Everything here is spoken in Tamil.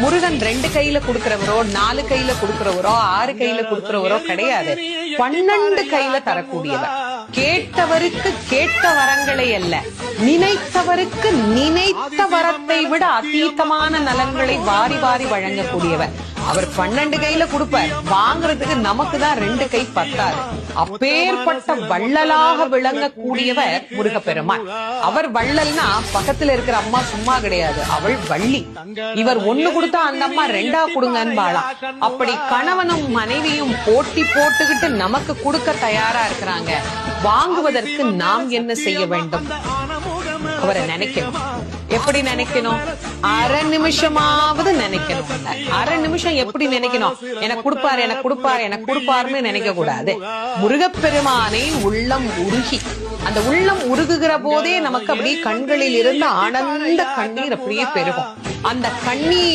முருகன் 2 கையில கொடுக்கிறவரோ 4 கையில கொடுக்கிறவரோ 6 கையில கொடுக்கிறவரோ கிடையாது. 12 கையில தரக்கூடியவர். கேட்டவருக்கு கேட்ட வரங்களை அல்ல, நினைத்தவருக்கு நினைத்த வரத்தை விட அதீதமான நலன்களை வாரி வாரி வழங்கக்கூடியவர். அவர் 12 கையில கொடுப்பார், வாங்குறதுக்கு நமக்கு தான் 2 கை பத்தாது. அப்பேற்பட்ட வள்ளலாக விளங்கக்கூடியவர் முருகப்பெருமான். அவர் வள்ளல்னா பக்கத்துல இருக்கிற அம்மா சும்மா கிடையாது, அவள் வள்ளி. இவர் 1 கொடுத்தா அந்த அம்மா 2 கொடுங்கன்னு வாழாம். அப்படி கணவனும் மனைவியும் போட்டி போட்டுக்கிட்டு நமக்கு கொடுக்க தயாரா இருக்கிறாங்க. வாங்குவதற்கு நாம் என்ன செய்ய வேண்டும்? அவரை நினைக்கணும். எப்படி நினைக்கணும்? அரை நிமிஷமாவது நினைக்கணும். அரை நிமிஷம் எப்படி நினைக்கணும்? எனக்கு கொடுப்பாரு, எனக்கு கொடுப்பாரு, எனக்கு கொடுப்பாருன்னு நினைக்க கூடாது. முருகப்பெருமானை உள்ளம் உருகி, அந்த உள்ளம் உருகுகிற போதே நமக்கு அப்படியே கண்களில் இருந்து ஆனந்த கண்ணீர் அப்படியே பெருகும். அந்த கண்ணீர்